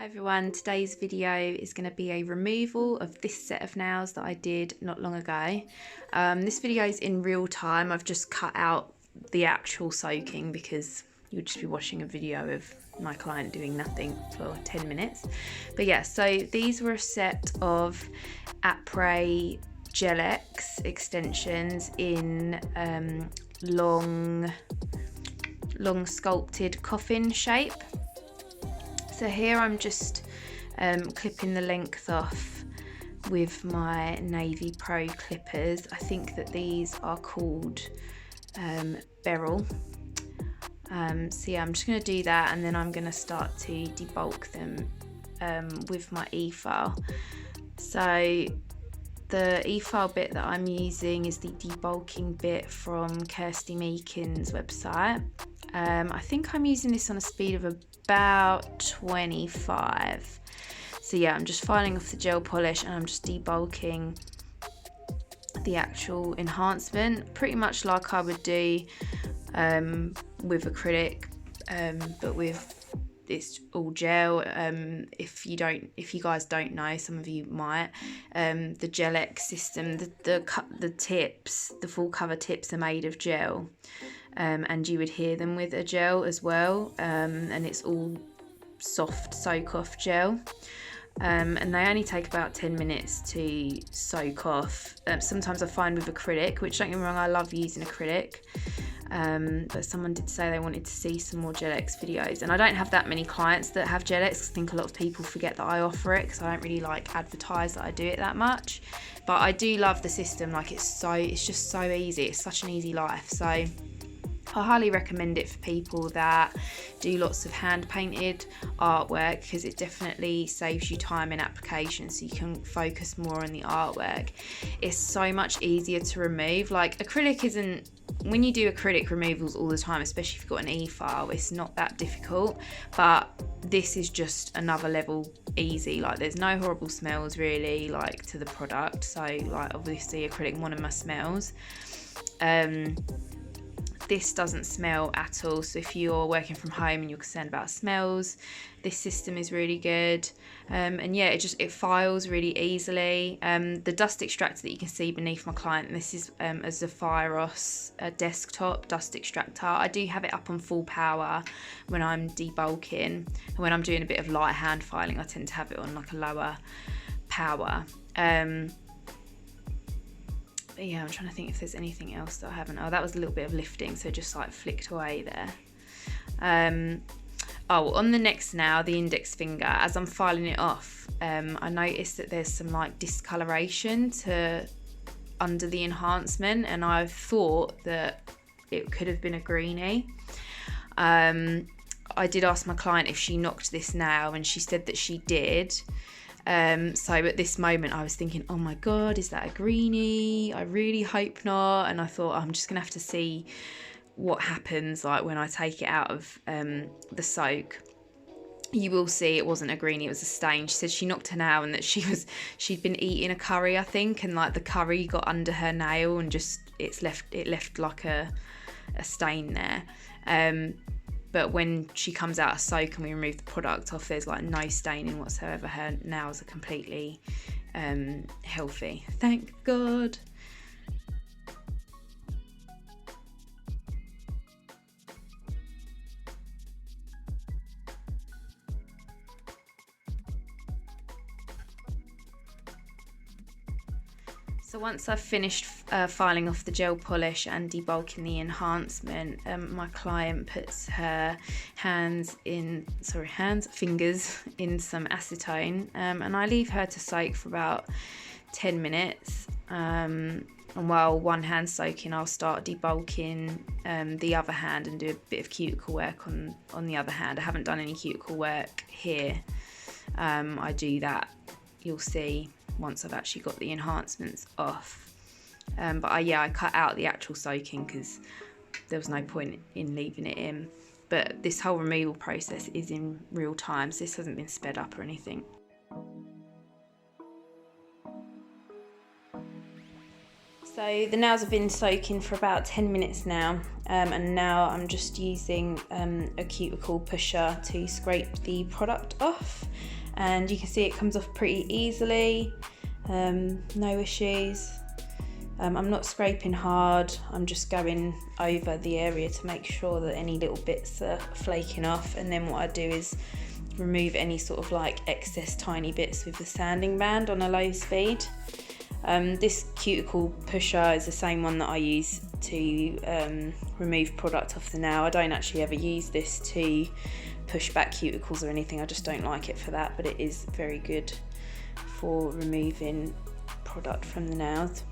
Hi everyone, today's video is going to be a removal of this set of nails that I did not long ago. This video is in real time. I've just cut out the actual soaking because you would just be watching a video of my client doing nothing for 10 minutes. But yeah, so these were a set of Apres Gel-X extensions in long sculpted coffin shape. So here I'm just clipping the length off with my Navy Pro clippers. I think that these are called Beryl. So yeah, I'm just going to do that, and then I'm going to start to debulk them with my Efile. So the Efile bit that I'm using is the debulking bit from Kirsty Meakin's website. I think I'm using this on a speed of about 25. So yeah, I'm just filing off the gel polish and I'm just debulking the actual enhancement, pretty much like I would do with acrylic, but with it's all gel. If you guys don't know, some of you might, the GelX system, the tips, the full cover tips are made of gel. And you adhere them with a gel as well, and it's all soft soak off gel, and they only take about 10 minutes to soak off. Sometimes I find with acrylic, which, don't get me wrong, I love using acrylic, but someone did say they wanted to see some more GelX videos, and I don't have that many clients that have GelX. I think a lot of people forget that I offer it because I don't really like advertise that I do it that much, but I do love the system. Like, it's just so easy. It's such an easy life. So I highly recommend it for people that do lots of hand painted artwork, because it definitely saves you time in application, so you can focus more on the artwork. It's so much easier to remove. Like, acrylic isn't, when you do acrylic removals all the time, especially if you've got an E-file, it's not that difficult, but this is just another level easy. Like, there's no horrible smells really, like, to the product. So, like, obviously acrylic monomer smells. This doesn't smell at all, so if you're working from home and you're concerned about smells, this system is really good. And yeah, it files really easily. The dust extractor that you can see beneath my client, this is a Zephyros desktop dust extractor. I do have it up on full power when I'm debulking, and when I'm doing a bit of light hand filing, I tend to have it on like a lower power. But yeah, I'm trying to think if there's anything else that I haven't. Oh, that was a little bit of lifting, so just like flicked away there. Oh, on the next nail, the index finger, as I'm filing it off, I noticed that there's some like discoloration under the enhancement, and I thought that it could have been a greenie. I did ask my client if she knocked this nail, and she said that she did. So at this moment I was thinking, oh my god, is that a greenie? I really hope not. And I thought, I'm just gonna have to see what happens like when I take it out of the soak. You will see it wasn't a greenie, it was a stain. She said she knocked her nail and that she'd been eating a curry, I think, and like the curry got under her nail and just it left like a stain there. But when she comes out of soak and we remove the product off, there's like no staining whatsoever. Her nails are completely healthy. Thank God. So once I've finished filing off the gel polish and debulking the enhancement, my client puts her fingers in some acetone, and I leave her to soak for about 10 minutes. And while one hand's soaking, I'll start debulking the other hand and do a bit of cuticle work on the other hand. I haven't done any cuticle work here. I do that, you'll see, once I've actually got the enhancements off. But I cut out the actual soaking because there was no point in leaving it in. But this whole removal process is in real time, so this hasn't been sped up or anything. So So the nails have been soaking for about 10 minutes now, and now I'm just using a cuticle pusher to scrape the product off, and you can see it comes off pretty easily, no issues. I'm not scraping hard, I'm just going over the area to make sure that any little bits are flaking off, and then what I do is remove any sort of like excess tiny bits with the sanding band on a low speed. This cuticle pusher is the same one that I use to remove product off the nail. I don't actually ever use this to push back cuticles or anything, I just don't like it for that, but it is very good for removing product from the nails.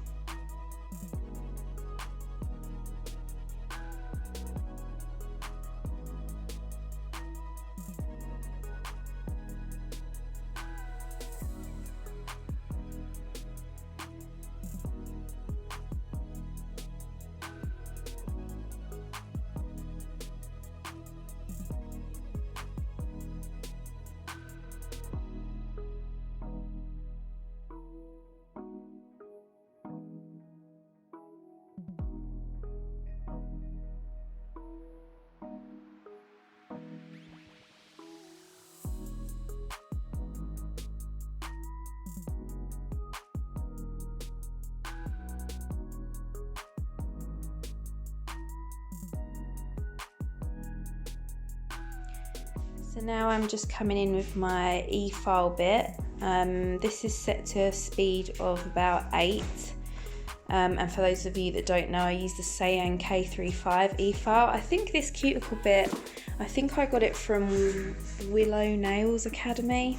So now I'm just coming in with my Efile bit. This is set to a speed of about 8. And for those of you that don't know, I use the Cyan K35 Efile. I think this cuticle bit, I think I got it from Willow Nails Academy.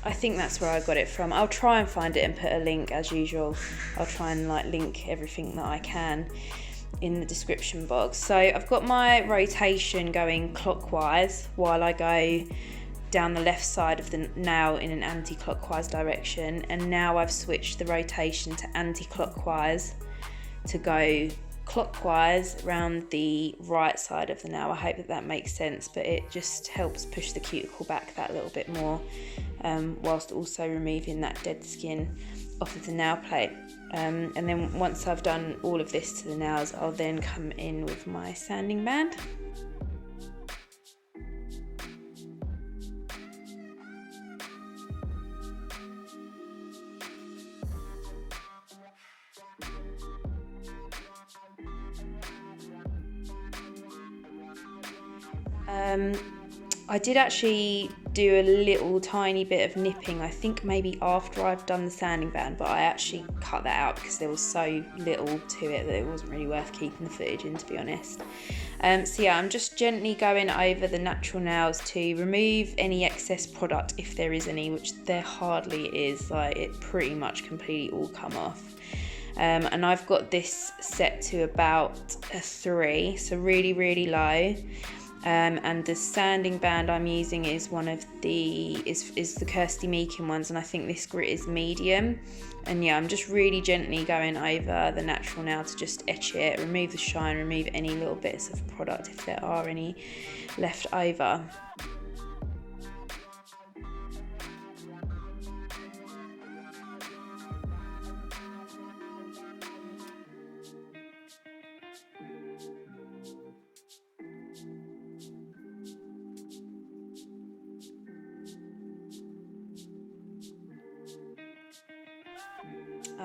I think that's where I got it from. I'll try and find it and put a link as usual. I'll try and like link everything that I can in the description box. So I've got my rotation going clockwise while I go down the left side of the nail in an anti-clockwise direction, and now I've switched the rotation to anti-clockwise to go clockwise around the right side of the nail. I hope that makes sense, but it just helps push the cuticle back that little bit more, whilst also removing that dead skin off of the nail plate. And then once I've done all of this to the nails, I'll then come in with my sanding band. I did actually do a little tiny bit of nipping, I think maybe after I've done the sanding band, but I actually cut that out because there was so little to it that it wasn't really worth keeping the footage in, to be honest. So yeah, I'm just gently going over the natural nails to remove any excess product if there is any, which there hardly is. Like, it pretty much completely all come off. And I've got this set to about a 3, so really low. And the sanding band I'm using is one of the is the Kirsty Meakin ones, and I think this grit is medium. And yeah, I'm just really gently going over the natural nail to just etch it, remove the shine, remove any little bits of product if there are any left over.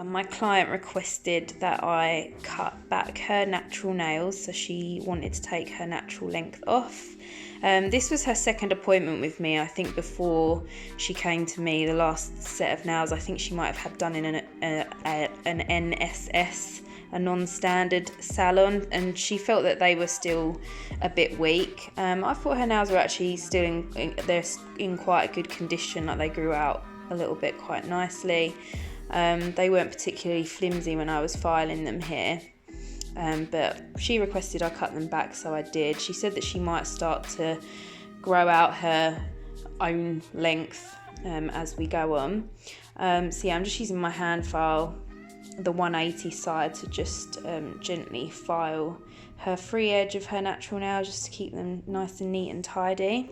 My client requested that I cut back her natural nails, so she wanted to take her natural length off. This was her second appointment with me. I think before she came to me, the last set of nails, I think she might have had done in an NSS, a non-standard salon, and she felt that they were still a bit weak. I thought her nails were actually still they're in quite a good condition, like they grew out a little bit quite nicely. They weren't particularly flimsy when I was filing them here, but she requested I cut them back, so I did. She said that she might start to grow out her own length as we go on. So yeah, I'm just using my hand file, the 180 side, to just gently file her free edge of her natural nail, just to keep them nice and neat and tidy.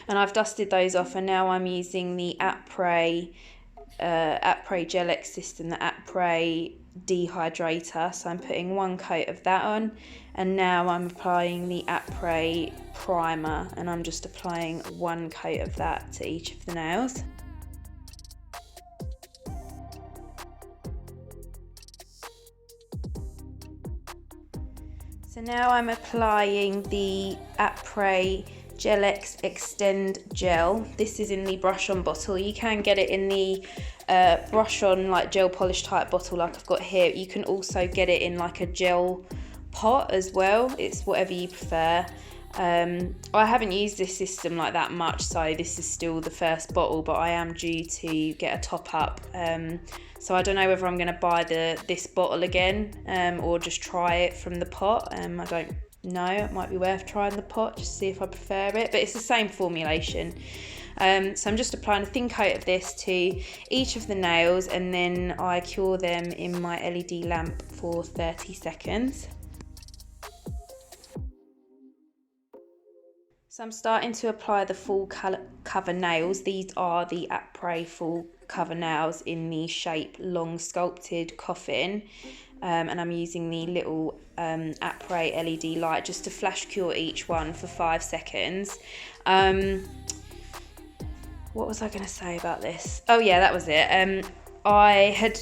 And I've dusted those off, and now I'm using the Apres Gel-X system, the Apres dehydrator, so I'm putting 1 coat of that on, and now I'm applying the Apres primer, and I'm just applying 1 coat of that to each of the nails. So now I'm applying the Apres Gel-X Extend Gel. This is in the brush on bottle. You can get it in the brush on like gel polish type bottle like I've got here. You can also get it in like a gel pot as well. It's whatever you prefer. I haven't used this system like that much, so this is still the first bottle, but I am due to get a top up. So I don't know whether I'm going to buy this bottle again or just try it from the pot. I don't know, it might be worth trying the pot just to see if I prefer it, but it's the same formulation. So I'm just applying a thin coat of this to each of the nails, and then I cure them in my LED lamp for 30 seconds. So I'm starting to apply the full cover nails. These are the Apres full cover nails in the shape long sculpted coffin, and I'm using the little Apres LED light just to flash cure each one for 5 seconds. What was I going to say about this? Oh yeah, that was it. I had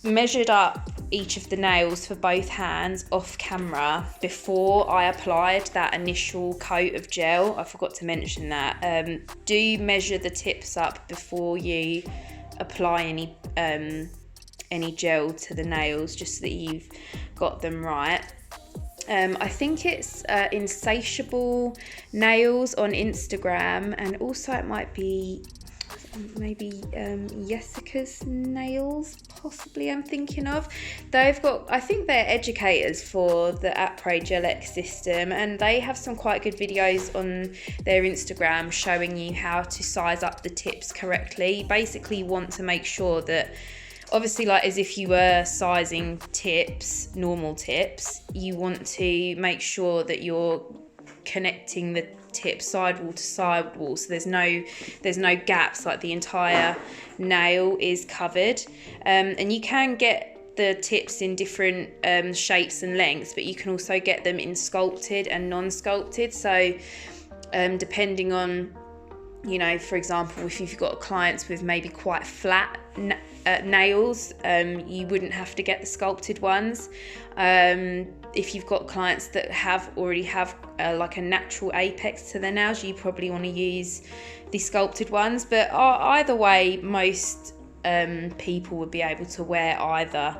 measured up each of the nails for both hands off camera before I applied that initial coat of gel. I forgot to mention that. Do measure the tips up before you apply any gel to the nails, just so that you've got them right. I think it's Insatiable Nails on Instagram, and also it might be maybe Jessica's Nails, possibly, I'm thinking of. They've got, I think they're educators for the Apres Gel-X system, and they have some quite good videos on their Instagram showing you how to size up the tips correctly. You basically want to make sure that, obviously, like as if you were sizing tips, normal tips, you want to make sure that you're connecting the tip sidewall to sidewall, so there's no gaps, like the entire nail is covered. And you can get the tips in different shapes and lengths, but you can also get them in sculpted and non-sculpted. So depending on, you know, for example, if you've got clients with maybe quite flat nails, you wouldn't have to get the sculpted ones. If you've got clients that already have like a natural apex to their nails, you probably want to use the sculpted ones. But either way, most people would be able to wear either,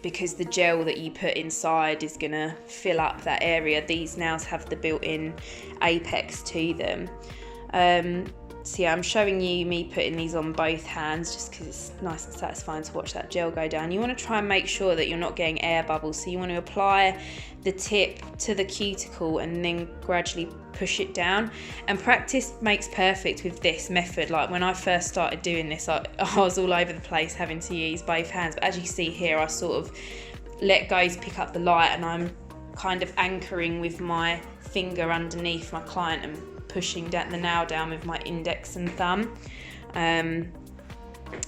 because the gel that you put inside is going to fill up that area. These nails have the built-in apex to them. So yeah, I'm showing you me putting these on both hands just because it's nice and satisfying to watch that gel go down. You want to try and make sure that you're not getting air bubbles, so you want to apply the tip to the cuticle and then gradually push it down. And practice makes perfect with this method. Like when I first started doing this, I was all over the place having to use both hands, but as you see here, I sort of let go to pick up the light, and I'm kind of anchoring with my finger underneath my client and pushing the nail down with my index and thumb. And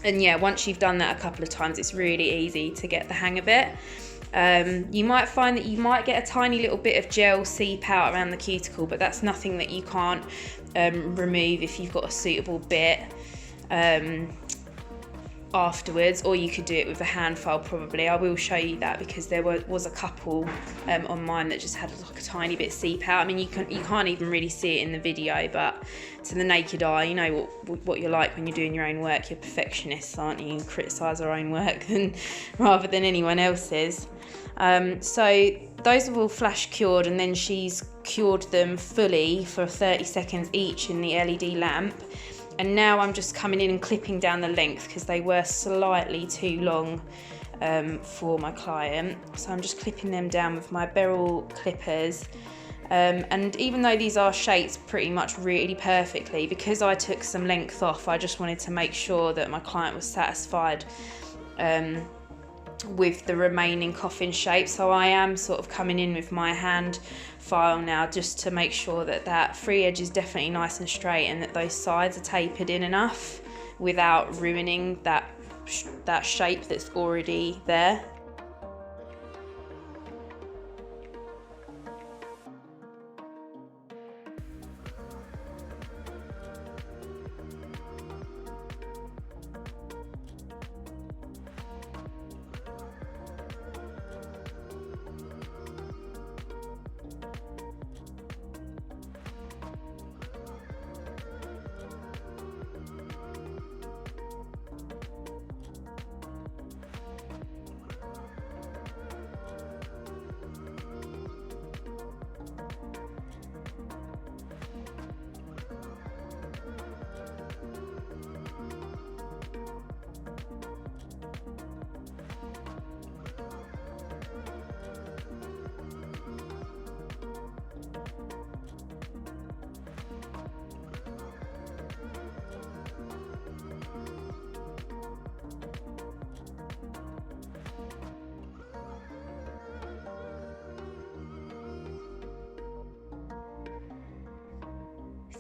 yeah, once you've done that a couple of times, it's really easy to get the hang of it. You might find that you might get a tiny little bit of gel seep out around the cuticle, but that's nothing that you can't remove if you've got a suitable bit afterwards, or you could do it with a hand file probably. I will show you that because there was a couple on mine that just had like a tiny bit seep out. I mean, you can't even really see it in the video, but to the naked eye, you know what you're like when you're doing your own work. You're perfectionists, aren't you? You criticise our own work rather than anyone else's. So those are all flash cured, and then she's cured them fully for 30 seconds each in the LED lamp. And now I'm just coming in and clipping down the length because they were slightly too long for my client. So I'm just clipping them down with my beryl clippers. And even though these are shaped pretty much really perfectly, because I took some length off, I just wanted to make sure that my client was satisfied with the remaining coffin shape. So I am sort of coming in with my hand file now just to make sure that that free edge is definitely nice and straight, and that those sides are tapered in enough without ruining that that shape that's already there.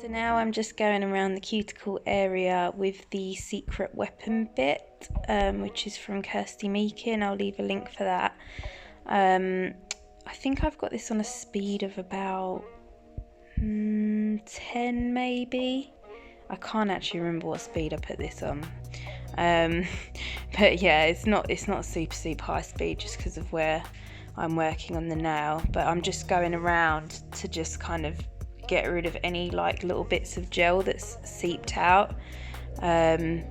So now I'm just going around the cuticle area with the secret weapon bit, which is from Kirsty Meakin. I'll leave a link for that. I think I've got this on a speed of about 10 maybe. I can't actually remember what speed I put this on. But yeah, it's not super high speed just because of where I'm working on the nail. But I'm just going around to just kind of get rid of any like little bits of gel that's seeped out, and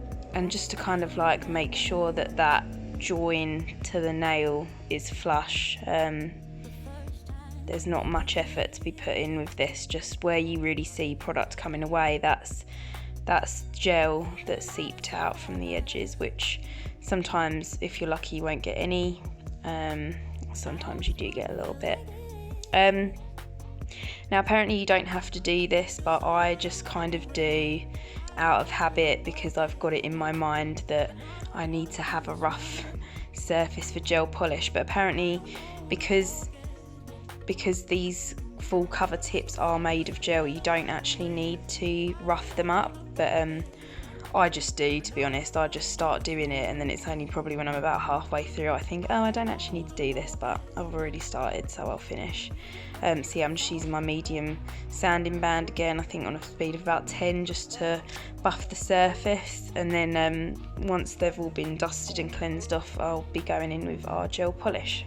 just to kind of like make sure that that join to the nail is flush. There's not much effort to be put in with this, just where you really see product coming away, that's gel that's seeped out from the edges, which sometimes if you're lucky you won't get any, sometimes you do get a little bit. Now apparently you don't have to do this, but I just kind of do out of habit because I've got it in my mind that I need to have a rough surface for gel polish. But apparently because these full cover tips are made of gel, you don't actually need to rough them up. But I just do, to be honest. I just start doing it, and then it's only probably when I'm about halfway through I think, oh, I don't actually need to do this, but I've already started, so I'll finish. So yeah, I'm just using my medium sanding band again, I think on a speed of about 10, just to buff the surface. And then once they've all been dusted and cleansed off, I'll be going in with our gel polish.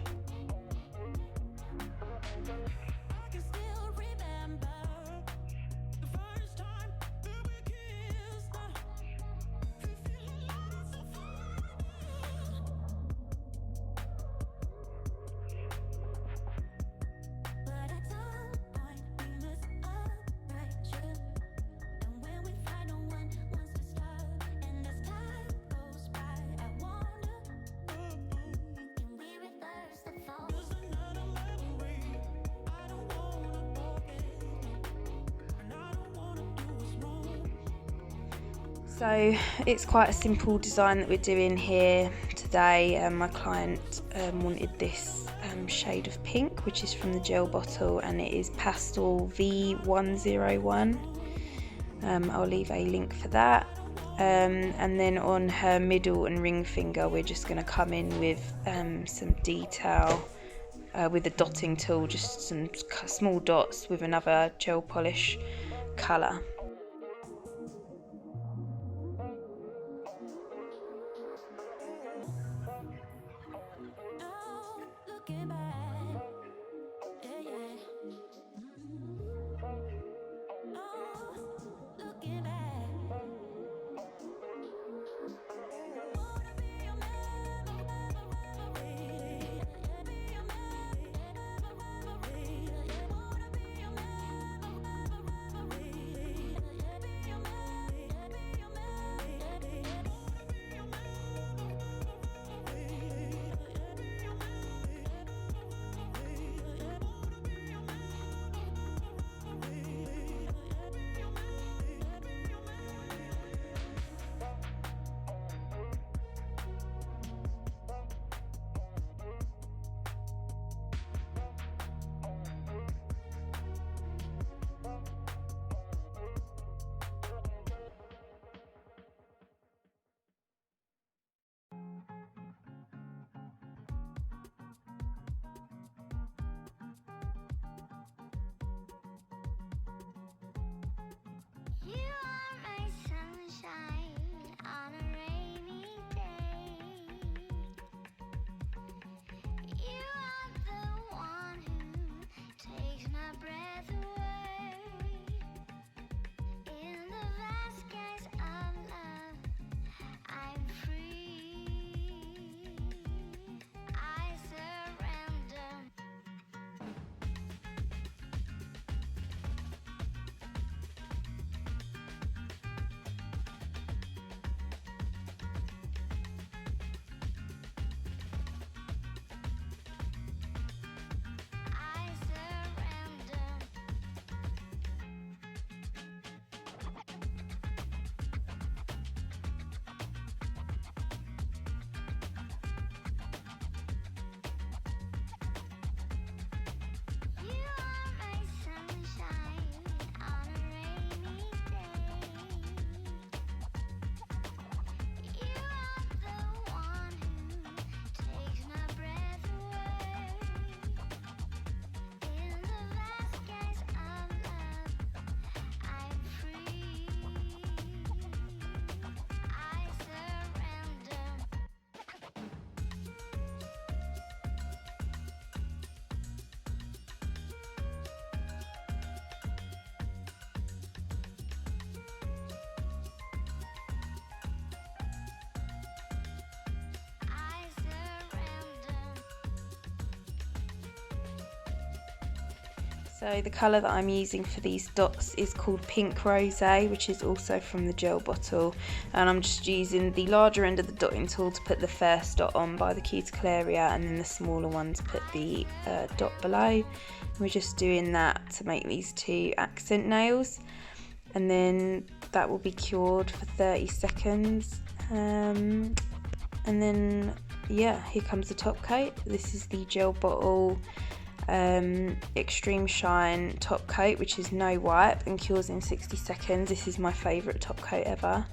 So it's quite a simple design that we're doing here today. My client wanted this shade of pink, which is from the gel bottle, and it is Pastel V101. I'll leave a link for that. And then on her middle and ring finger, we're just going to come in with some detail with a dotting tool, just some small dots with another gel polish colour. So the colour that I'm using for these dots is called Pink Rosé, which is also from the gel bottle, and I'm just using the larger end of the dotting tool to put the first dot on by the cuticle area, and then the smaller one to put the dot below. We're just doing that to make these two accent nails, and then that will be cured for 30 seconds. And then yeah, here comes the top coat. This is the gel bottle Extreme Shine top coat, which is no wipe and cures in 60 seconds. This is my favourite top coat ever.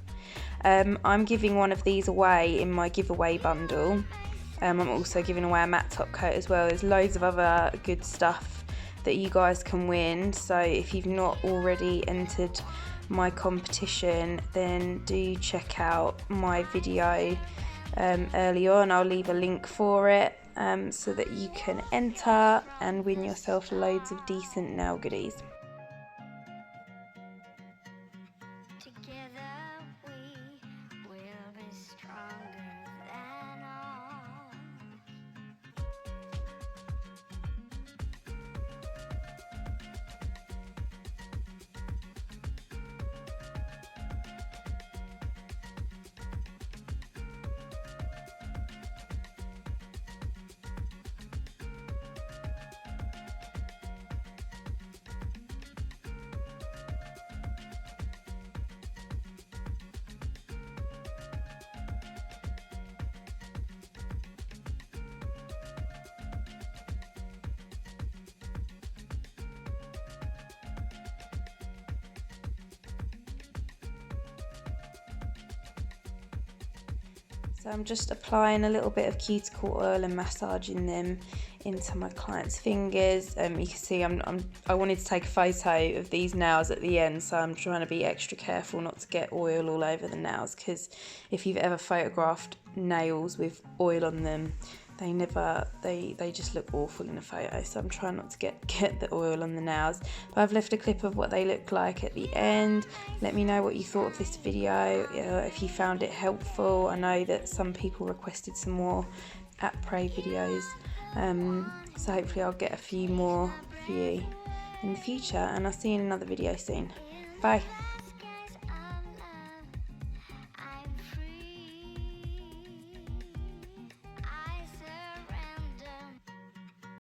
I'm giving one of these away in my giveaway bundle. I'm also giving away a matte top coat as well. There's loads of other good stuff that you guys can win, so if you've not already entered my competition, then do check out my video early on. I'll leave a link for it so that you can enter and win yourself loads of decent nail goodies. So I'm just applying a little bit of cuticle oil and massaging them into my client's fingers. You can see I wanted to take a photo of these nails at the end, so I'm trying to be extra careful not to get oil all over the nails, because if you've ever photographed nails with oil on them, they just look awful in a photo, so I'm trying not to get the oil on the nails. But I've left a clip of what they look like at the end. Let me know what you thought of this video, if you found it helpful. I know that some people requested some more Apres videos, so hopefully I'll get a few more for you in the future, and I'll see you in another video soon. Bye.